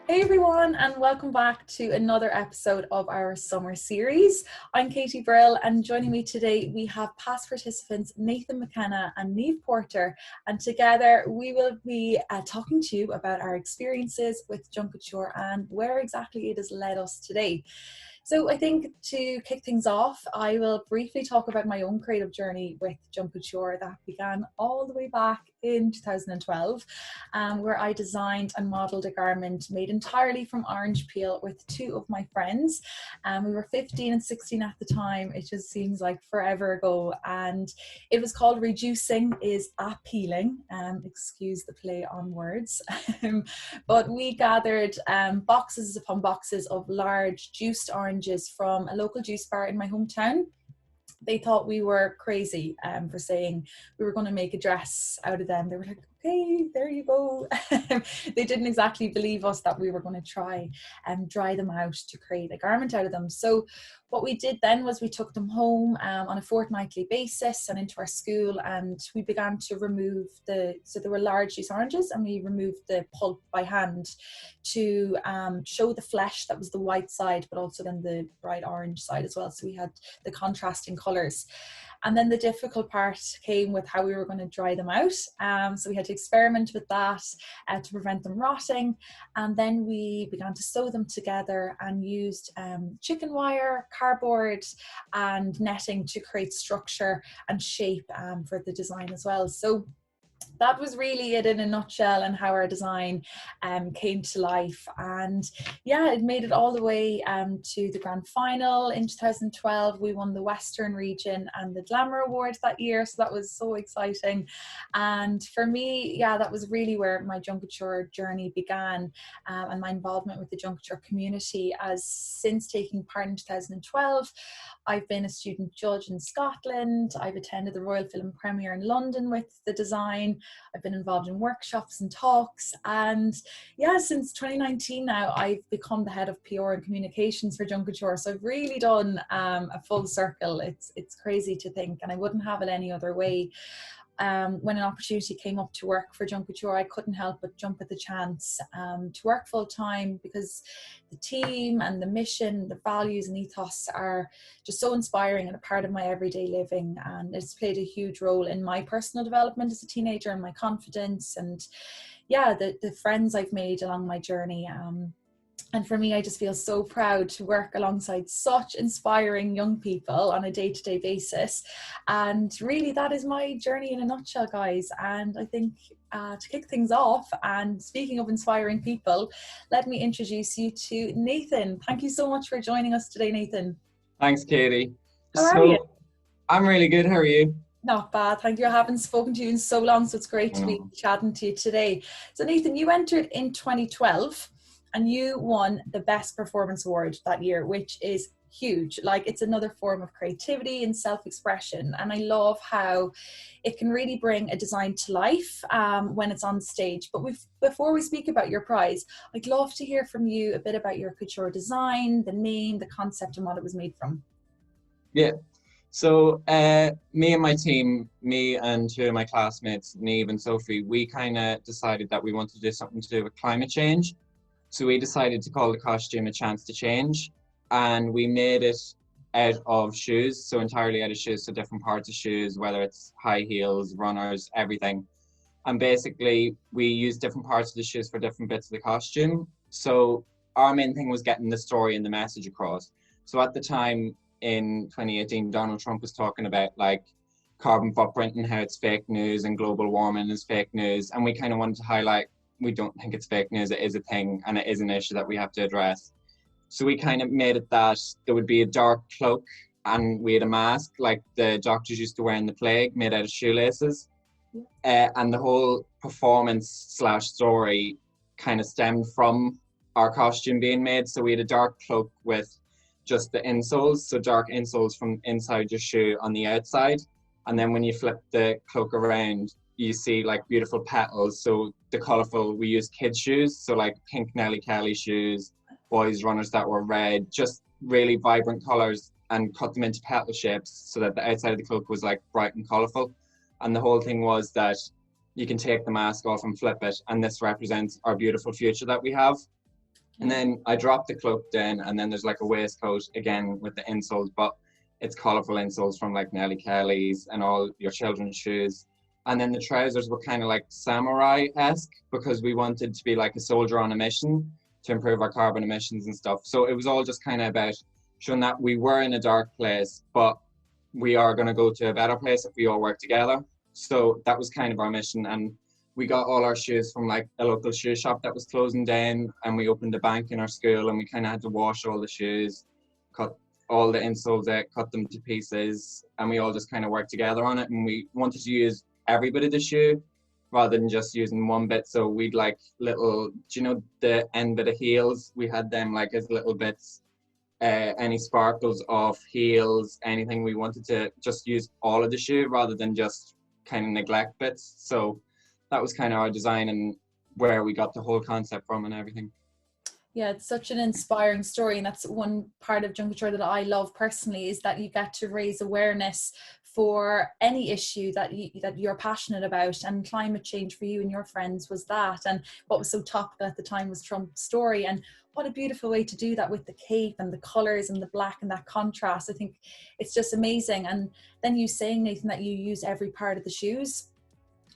Hey everyone, and welcome back to another episode of our summer series. I'm Katie Brill, and joining me today we have past participants Nathan McKenna and Niamh Porter, and together we will be talking to you about our experiences with Kouture and where exactly it has led us today. So I think to kick things off, I will briefly talk about my own creative journey with Kouture that began all the way back in 2012, where I designed and modelled a garment made entirely from orange peel with two of my friends. We were 15 and 16 at the time. It just seems like forever ago. And it was called Reducing is Appealing. Excuse the play on words. But we gathered boxes upon boxes of large juiced oranges from a local juice bar in my hometown. They thought we were crazy for saying we were going to make a dress out of them. They were like, okay, there you go. They didn't exactly believe us that we were going to try and dry them out to create a garment out of them. So what we did then was we took them home on a fortnightly basis and into our school, and we began to remove so there were large juice oranges, and we removed the pulp by hand to show the flesh that was the white side, but also then the bright orange side as well. So we had the contrasting colours. And then the difficult part came with how we were going to dry them out. So we had to experiment with that to prevent them rotting. And then we began to sew them together and used chicken wire, cardboard and netting to create structure and shape for the design as well. So that was really it in a nutshell, and how our design came to life. And yeah, it made it all the way to the grand final in 2012. We won the Western region and the Glamour Award that year, so that was so exciting. And for me, yeah, that was really where my Kouture journey began, and my involvement with the Kouture community. As since taking part in 2012, I've been a student judge in Scotland. I've attended the Royal Film Premiere in London with the design. I've been involved in workshops and talks, and yeah, since 2019 now, I've become the head of PR and communications for Kouture. So I've really done a full circle. It's crazy to think, and I wouldn't have it any other way. When an opportunity came up to work for Kouture, I couldn't help but jump at the chance to work full time, because the team and the mission, the values and ethos are just so inspiring and a part of my everyday living. And it's played a huge role in my personal development as a teenager and my confidence, and yeah, the friends I've made along my journey. And for me, I just feel so proud to work alongside such inspiring young people on a day-to-day basis. And really, that is my journey in a nutshell, guys. And I think to kick things off, and speaking of inspiring people, let me introduce you to Nathan. Thank you so much for joining us today, Nathan. Thanks, Katie. How are you? I'm really good. How are you? Not bad, thank you. I haven't spoken to you in so long, so it's great to be chatting to you today. So Nathan, you entered in 2012 and you won the Best Performance Award that year, which is huge. Like, it's another form of creativity and self-expression, and I love how it can really bring a design to life when it's on stage. But before we speak about your prize, I'd love to hear from you a bit about your couture design, the name, the concept, and what it was made from. Yeah. So me and my team, me and two of my classmates, Niamh and Sophie, we kind of decided that we wanted to do something to do with climate change. So we decided to call the costume A Chance to Change, and we made it out of shoes, so entirely out of shoes, so different parts of shoes, whether it's high heels, runners, everything. And basically we used different parts of the shoes for different bits of the costume. So our main thing was getting the story and the message across. So at the time in 2018, Donald Trump was talking about like carbon footprint and how it's fake news and global warming is fake news. And we kind of wanted to highlight, we don't think it's fake news, it is a thing and it is an issue that we have to address. So we kind of made it that there would be a dark cloak and we had a mask like the doctors used to wear in the plague, made out of shoelaces. And the whole performance / story kind of stemmed from our costume being made. So we had a dark cloak with just the insoles, so dark insoles from inside your shoe on the outside. And then when you flip the cloak around, you see like beautiful petals. So the colourful, we used kids' shoes, so like pink Nelly Kelly shoes, boys runners that were red, just really vibrant colours, and cut them into petal shapes so that the outside of the cloak was like bright and colourful. And the whole thing was that you can take the mask off and flip it, and this represents our beautiful future that we have. And then I dropped the cloak down, and then there's like a waistcoat again with the insoles, but it's colourful insoles from like Nelly Kelly's and all your children's shoes. And then the trousers were kind of like samurai-esque because we wanted to be like a soldier on a mission to improve our carbon emissions and stuff. So it was all just kind of about showing that we were in a dark place, but we are going to go to a better place if we all work together. So that was kind of our mission. And we got all our shoes from like a local shoe shop that was closing down, and we opened a bank in our school, and we kind of had to wash all the shoes, cut all the insoles out, cut them to pieces, and we all just kind of worked together on it. And we wanted to use every bit of the shoe rather than just using one bit. So we'd like little, do you know the end bit of heels? We had them like as little bits, any sparkles of heels, anything. We wanted to just use all of the shoe rather than just kind of neglect bits. So that was kind of our design and where we got the whole concept from and everything. Yeah, it's such an inspiring story, and that's one part of Junk Kouture that I love personally, is that you get to raise awareness for any issue that you're passionate about, and climate change for you and your friends was that. And what was so topical at the time was Trump's story, and what a beautiful way to do that with the cape and the colors and the black and that contrast. I think it's just amazing. And then you saying, Nathan, that you use every part of the shoes.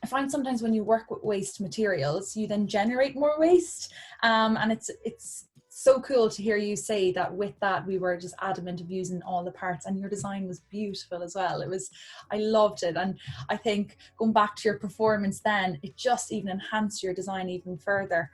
I find sometimes when you work with waste materials, you then generate more waste. And it's so cool to hear you say that with that, we were just adamant of using all the parts, and your design was beautiful as well. I loved it. And I think going back to your performance then, it just even enhanced your design even further.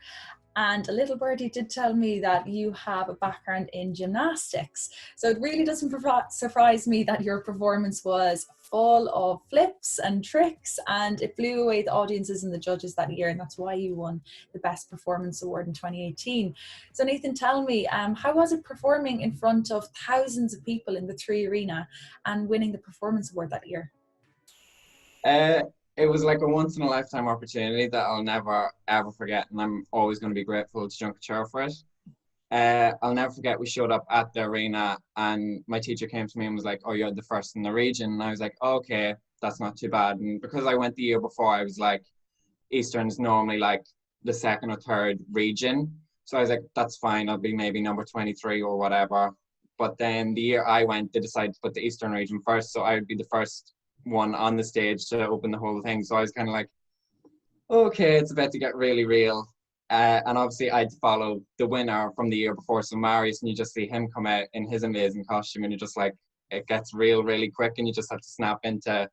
And a little birdie did tell me that you have a background in gymnastics. So it really doesn't surprise me that your performance was full of flips and tricks, and it blew away the audiences and the judges that year. And that's why you won the Best Performance Award in 2018. So Nathan, tell me, how was it performing in front of thousands of people in the Three Arena and winning the Performance Award that year? It was like a once in a lifetime opportunity that I'll never ever forget, and I'm always going to be grateful to Junk Kouture for it. I'll never forget, we showed up at the arena and my teacher came to me and was like, "Oh, you're the first in the region." And I was like, oh, "Okay, that's not too bad." And because I went the year before, I was like, Eastern's normally like the second or third region. So I was like, that's fine, I'll be maybe number 23 or whatever. But then the year I went, they decided to put the Eastern region first, so I would be the first one on the stage to open the whole thing. So I was kind of like, okay, it's about to get really real. And obviously I'd follow the winner from the year before, so Marius, and you just see him come out in his amazing costume, and you're just like, it gets real really quick, and you just have to snap into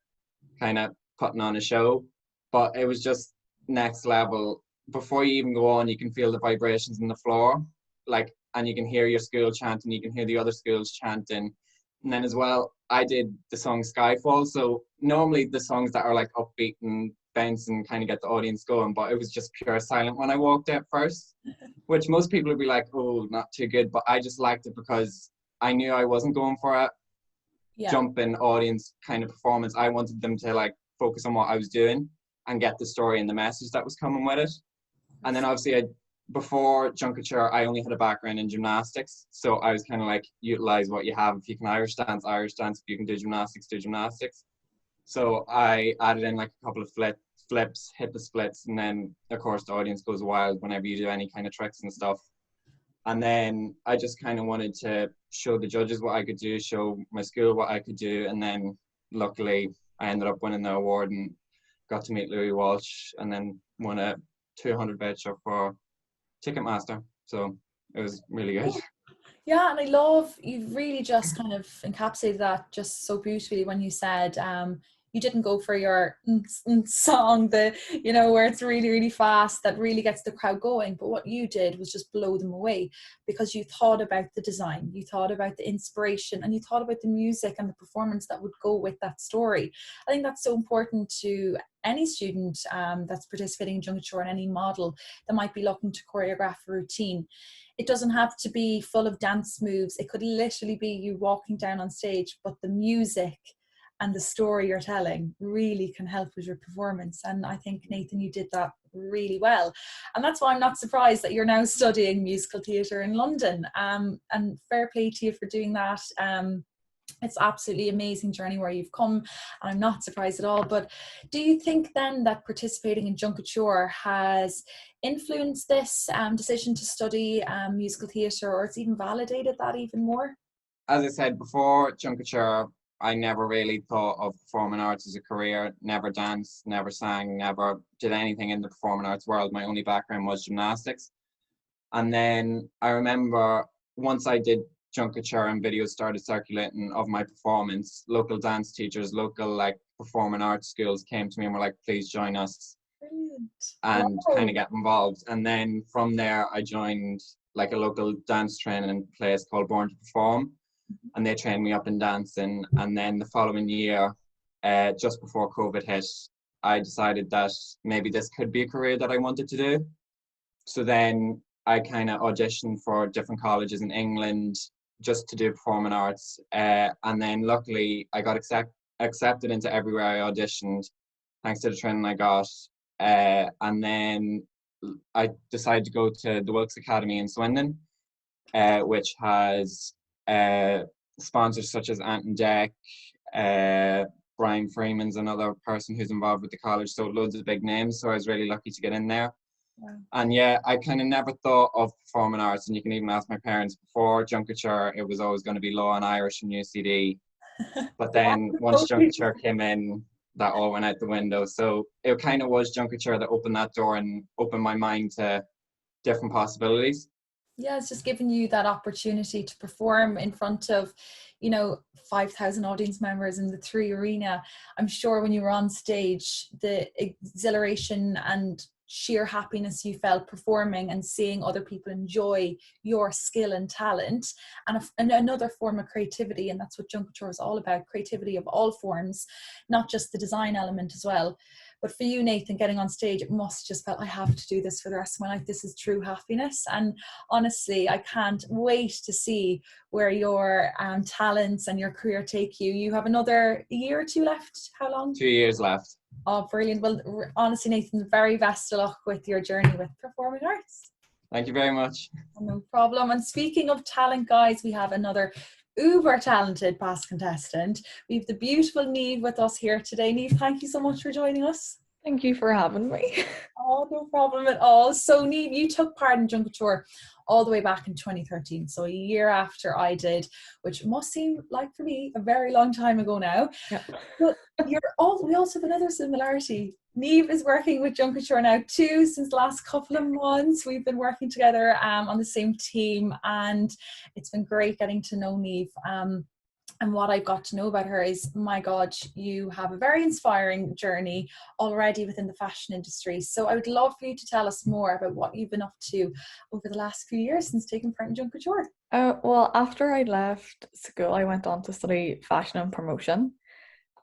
kind of putting on a show. But it was just next level. Before you even go on, you can feel the vibrations in the floor, like, and you can hear your school chanting, you can hear the other schools chanting. And then as well, I did the song Skyfall. So normally the songs that are like upbeat and bounce and kind of get the audience going, but it was just pure silent when I walked out first, which most people would be like, oh, not too good. But I just liked it because I knew I wasn't going for a jumping audience kind of performance. I wanted them to like focus on what I was doing and get the story and the message that was coming with it. And then obviously before Junk Kouture, I only had a background in gymnastics. So I was kind of like, utilize what you have. If you can Irish dance, Irish dance. If you can do gymnastics, do gymnastics. So I added in like a couple of flips, hit the splits, and then of course the audience goes wild whenever you do any kind of tricks and stuff. And then I just kind of wanted to show the judges what I could do, show my school what I could do. And then luckily I ended up winning the award and got to meet Louis Walsh, and then won a 200 voucher for Ticketmaster. So it was really good. Yeah, and I love, you've really just kind of encapsulated that just so beautifully when you said you didn't go for your song, where it's really, really fast, that really gets the crowd going. But what you did was just blow them away, because you thought about the design, you thought about the inspiration, and you thought about the music and the performance that would go with that story. I think that's so important to any student that's participating in Junk Kouture, and any model that might be looking to choreograph a routine. It doesn't have to be full of dance moves. It could literally be you walking down on stage, but the music and the story you're telling really can help with your performance. And I think, Nathan, you did that really well. And that's why I'm not surprised that you're now studying musical theatre in London. And fair play to you for doing that. It's absolutely amazing journey where you've come, and I'm not surprised at all. But do you think then that participating in Junkature has influenced this decision to study musical theatre, or it's even validated that even more? As I said before, Junkature, I never really thought of performing arts as a career, never danced, never sang, never did anything in the performing arts world. My only background was gymnastics. And then I remember once I did Junkature and videos started circulating of my performance, local dance teachers, local like performing arts schools came to me and were like, please join us Brilliant. and kind Wow. of get involved. And then from there, I joined like a local dance training place called Born to Perform, and they trained me up in dancing. And then the following year, just before COVID hit, I decided that maybe this could be a career that I wanted to do. So then I kind of auditioned for different colleges in England just to do performing arts. And then luckily I got accepted into everywhere I auditioned, thanks to the training I got. And then I decided to go to the Wilkes Academy in Swindon, which has sponsors such as Ant and Deck, Brian Freeman's another person who's involved with the college, so loads of big names. So I was really lucky to get in there. Wow. And yeah, I kind of never thought of performing arts, and you can even ask my parents before Junkature, it was always going to be law and Irish and UCD. But then once Junkature came in, that all went out the window. So it kind of was Junkature that opened that door and opened my mind to different possibilities. Yeah, it's just giving you that opportunity to perform in front of, 5,000 audience members in the Three Arena. I'm sure when you were on stage, the exhilaration and sheer happiness you felt performing and seeing other people enjoy your skill and talent, and another form of creativity. And that's what Junkature is all about, creativity of all forms, not just the design element as well. But for you, Nathan, getting on stage, it must just felt, I have to do this for the rest of my life. This is true happiness. And honestly, I can't wait to see where your talents and your career take you. You have another year or two left. How long? 2 years left. Oh, brilliant. Well, honestly, Nathan, the very best of luck with your journey with performing arts. Thank you very much. No problem. And speaking of talent, guys, we have another uber talented past contestant. We have the beautiful Niamh with us here today. Niamh, thank you so much for joining us. Thank you for having me. Oh, no problem at all. So Niamh, you took part in Junkature all the way back in 2013, so a year after I did, which must seem like for me a very long time ago now. Yeah. But we also have another similarity. Niamh is working with Junkature now too since the last couple of months. We've been working together on the same team, and it's been great getting to know Niamh. And what I got to know about her is, my God, you have a very inspiring journey already within the fashion industry. So I would love for you to tell us more about what you've been up to over the last few years since taking part in Junkature. Well, after I left school, I went on to study fashion and promotion,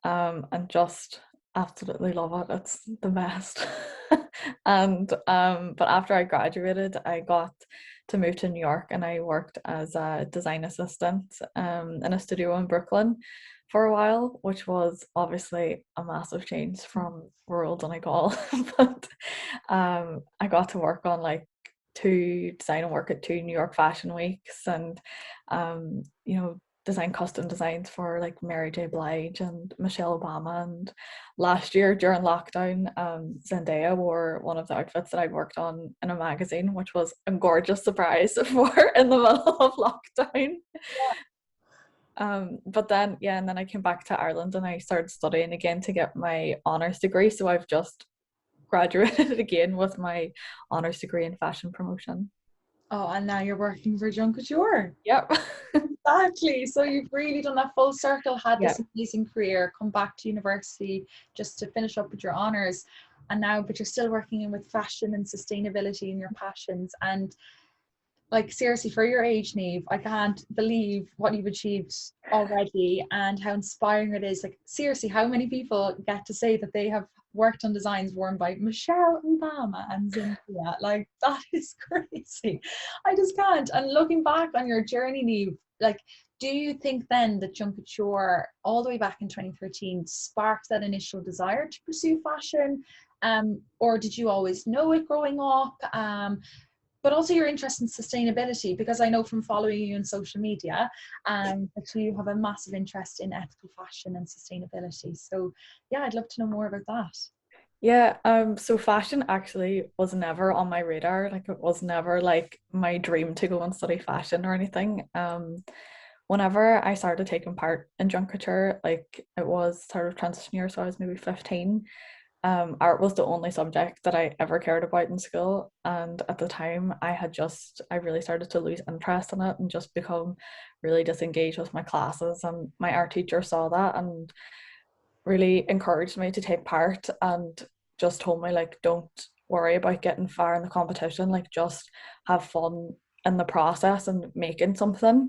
and just absolutely love it. It's the best. And but after I graduated, I got to move to New York, and I worked as a design assistant in a studio in Brooklyn for a while, which was obviously a massive change from rural Donegal. But I got to work on like design and work at 2 New York Fashion Weeks, and design custom designs for like Mary J. Blige and Michelle Obama. And last year during lockdown, Zendaya wore one of the outfits that I'd worked on in a magazine, which was a gorgeous surprise for in the middle of lockdown. But then and then I came back to Ireland and I started studying again to get my honours degree. So I've just graduated again with my honours degree in fashion promotion. Oh, and now you're working for Junkature. Yep. Exactly. So you've really done that full circle, had this Yep. amazing career, come back to university just to finish up with your honours, and now, but you're still working with fashion and sustainability and your passions. And like, seriously, for your age, Niamh, I can't believe what you've achieved already and how inspiring it is. Like, seriously, how many people get to say that they have worked on designs worn by Michelle Obama and Zendaya? Like, that is crazy. I just can't. And looking back on your journey, Niamh, like, do you think then that Junkature, all the way back in 2013, sparked that initial desire to pursue fashion? Or did you always know it growing up? but also your interest in sustainability, because I know from following you on social media that you have a massive interest in ethical fashion and sustainability. So yeah, I'd love to know more about that. Yeah, so fashion actually was never on my radar. Like it was never like my dream to go and study fashion or anything. Whenever I started taking part in Kouture, like it was sort of transition year, so I was maybe 15. Art was the only subject that I ever cared about in school, and at the time I really started to lose interest in it and just become really disengaged with my classes, and my art teacher saw that and really encouraged me to take part and just told me like, don't worry about getting far in the competition, like just have fun in the process and making something.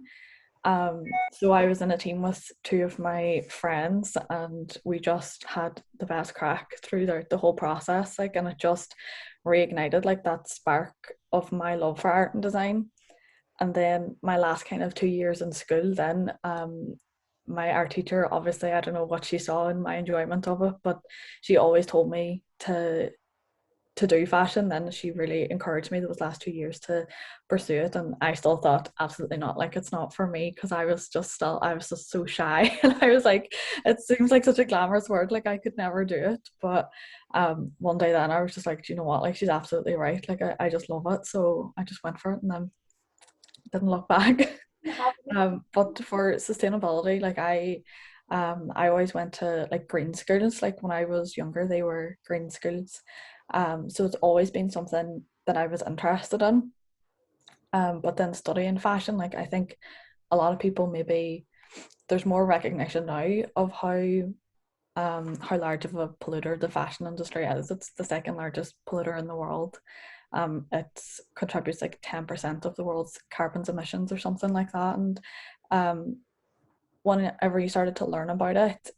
So I was in a team with two of my friends, and we just had the best crack throughout the whole process, like, and it just reignited like that spark of my love for art and design. And then my last kind of 2 years in school, then my art teacher, obviously I don't know what she saw in my enjoyment of it, but she always told me to do fashion. Then she really encouraged me those last 2 years to pursue it, and I still thought absolutely not, like it's not for me, because I was just so shy and I was like, it seems like such a glamorous word, like I could never do it. But one day then I was just like, do you know what, like she's absolutely right, like I just love it, so I just went for it and then didn't look back. But for sustainability, like I always went to like green schools. Like when I was younger, they were green schools. So it's always been something that I was interested in. But then studying fashion, like I think a lot of people, maybe there's more recognition now of how large of a polluter the fashion industry is. It's the second largest polluter in the world. It contributes like 10% of the world's carbon emissions or something like that. And whenever you started to learn about it,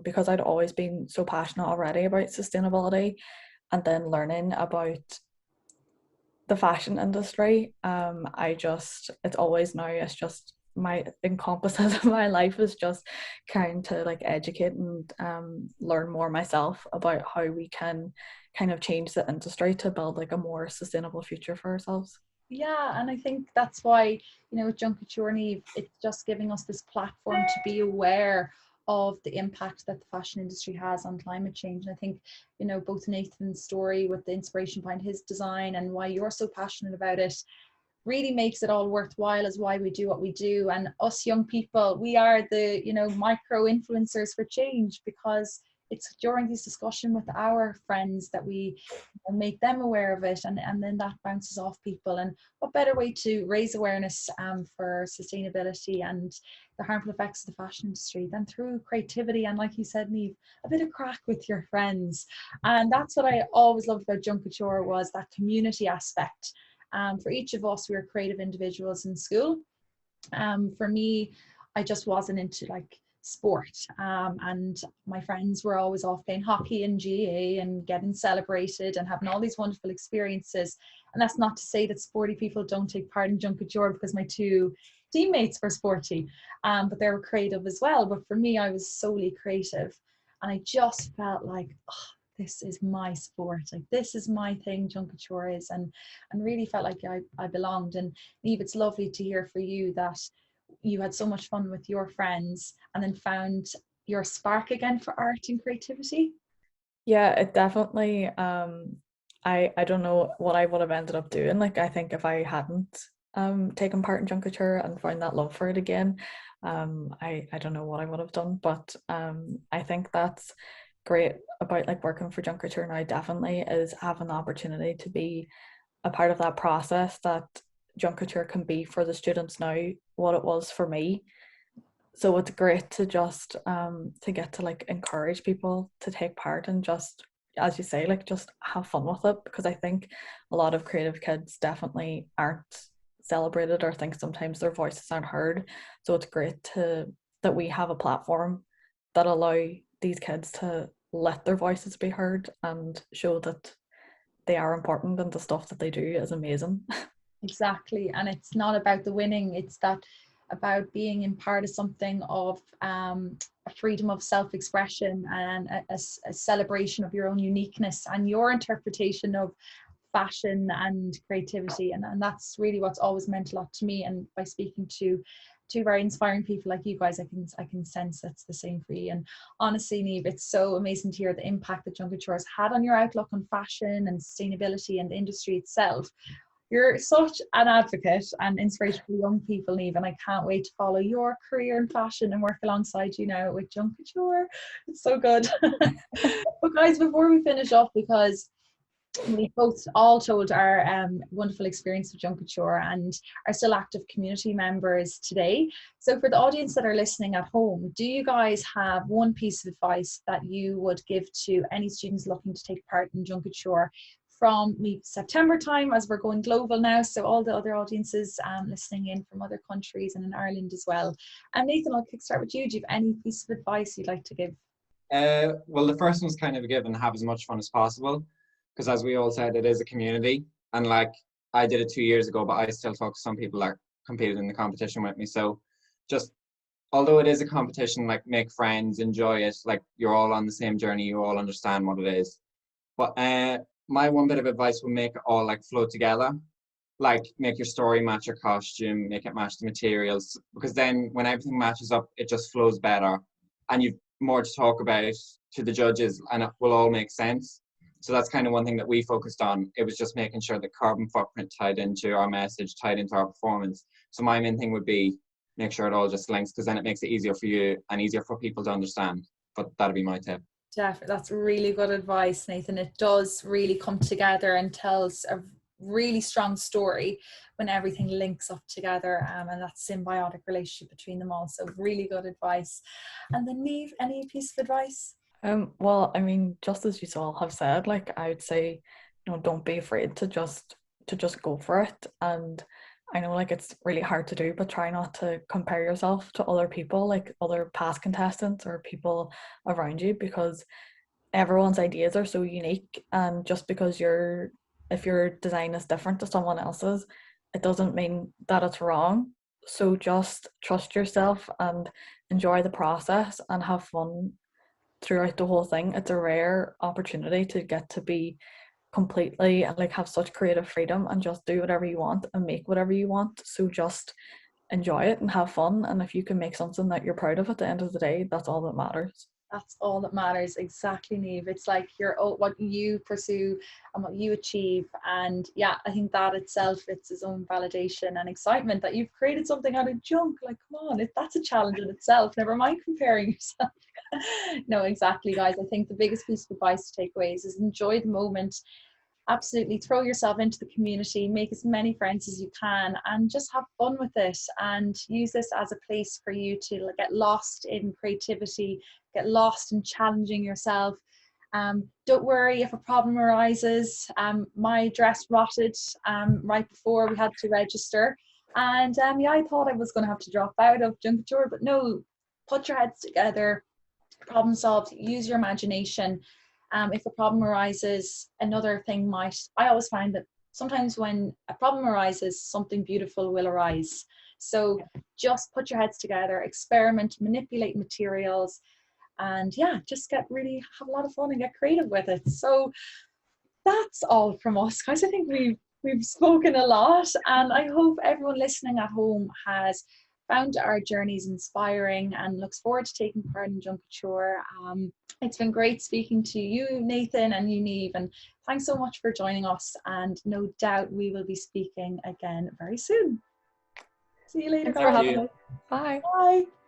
because I'd always been so passionate already about sustainability, and then learning about the fashion industry, it's always now, it's just my encompasses of my life is just trying to like educate and learn more myself about how we can kind of change the industry to build like a more sustainable future for ourselves. Yeah, and I think that's why, with Kouture, Niamh, it's just giving us this platform to be aware of the impact that the fashion industry has on climate change. And I think, both Nathan's story with the inspiration behind his design and why you're so passionate about it really makes it all worthwhile, is why we do what we do. And us young people, we are the, micro influencers for change, because it's during this discussion with our friends that we make them aware of it, and then that bounces off people. And what better way to raise awareness for sustainability and the harmful effects of the fashion industry than through creativity and, like you said, Niamh, a bit of crack with your friends. And that's what I always loved about Kouture, was that community aspect. For each of us, we were creative individuals in school. For me, I just wasn't into like sport, and my friends were always off playing hockey and GA and getting celebrated and having all these wonderful experiences. And that's not to say that sporty people don't take part in Kouture, because my two teammates were sporty, but they were creative as well. But for me, I was solely creative, and I just felt like, oh, this is my sport, like this is my thing, Kouture is, and really felt like I belonged. And Niamh, it's lovely to hear for you that you had so much fun with your friends and then found your spark again for art and creativity. Yeah, it definitely I don't know what I would have ended up doing. Like I think if I hadn't taken part in Kouture and found that love for it again, I don't know what I would have done. But I think that's great about like working for Kouture now, definitely, is having the opportunity to be a part of that process that Kouture can be for the students now what it was for me. So it's great to just to get to like encourage people to take part and just, as you say, like just have fun with it, because I think a lot of creative kids definitely aren't celebrated or think sometimes their voices aren't heard. So it's great that we have a platform that allow these kids to let their voices be heard and show that they are important and the stuff that they do is amazing. Exactly. And it's not about the winning, it's that about being in part of something of a freedom of self-expression and a celebration of your own uniqueness and your interpretation of fashion and creativity, and that's really what's always meant a lot to me. And by speaking to two very inspiring people like you guys, I can sense that's the same for you. And honestly, Niamh, it's so amazing to hear the impact that Junket Couture has had on your outlook on fashion and sustainability and the industry itself. You're such an advocate and inspiration for young people, Niamh, and I can't wait to follow your career in fashion and work alongside you now with Junket Couture. It's so good. But guys, before we finish off, because we both all told our wonderful experience with Junket Couture and are still active community members today. So for the audience that are listening at home, do you guys have one piece of advice that you would give to any students looking to take part in Junket Couture from September time, as we're going global now, so all the other audiences listening in from other countries and in Ireland as well? And Nathan, I'll kickstart with you. Do you have any piece of advice you'd like to give? Well, the first one's kind of a given: have as much fun as possible, because as we all said, it is a community. And like, I did it 2 years ago, but I still talk to some people that competed in the competition with me. So just, although it is a competition, like, make friends, enjoy it. Like, you're all on the same journey, you all understand what it is. But my one bit of advice would make it all like flow together. Like, make your story match your costume, make it match the materials, because then when everything matches up, it just flows better, and you've more to talk about to the judges, and it will all make sense. So that's kind of one thing that we focused on. It was just making sure the carbon footprint tied into our message, tied into our performance. So my main thing would be make sure it all just links, because then it makes it easier for you and easier for people to understand. But that'd be my tip. Definitely, that's really good advice, Nathan. It does really come together and tells a really strong story when everything links up together, and that symbiotic relationship between them all. So really good advice. And then Niamh, any piece of advice? Well, I mean, just as you all have said, like, I would say, don't be afraid to just go for it. And I know, like, it's really hard to do, but try not to compare yourself to other people, like other past contestants or people around you, because everyone's ideas are so unique. And just because if your design is different to someone else's, it doesn't mean that it's wrong. So just trust yourself and enjoy the process and have fun throughout the whole thing. It's a rare opportunity to get to be completely and like have such creative freedom and just do whatever you want and make whatever you want. So just enjoy it and have fun, and if you can make something that you're proud of at the end of the day, that's all that matters. That's all that matters. Exactly, Niamh. It's like what you pursue and what you achieve. And yeah, I think that itself, it's its own validation and excitement that you've created something out of junk. Like, come on, that's a challenge in itself. Never mind comparing yourself. No, exactly, guys. I think the biggest piece of advice to take away is enjoy the moment. Absolutely throw yourself into the community, make as many friends as you can, and just have fun with it, and use this as a place for you to get lost in creativity, get lost in challenging yourself. Don't worry if a problem arises. My dress rotted right before we had to register, and yeah, I thought I was going to have to drop out of Junket Couture, but no, put your heads together, problem solve, use your imagination. If a problem arises, another thing I always find that sometimes when a problem arises, something beautiful will arise. So just put your heads together, experiment, manipulate materials, and yeah, just have a lot of fun and get creative with it. So that's all from us, guys. I think we've spoken a lot, and I hope everyone listening at home has found our journeys inspiring and looks forward to taking part in Junket Couture. It's been great speaking to you, Nathan, and you, Niamh, and thanks so much for joining us, and no doubt we will be speaking again very soon. See you later, Thanks for guys. having us. Bye. Bye.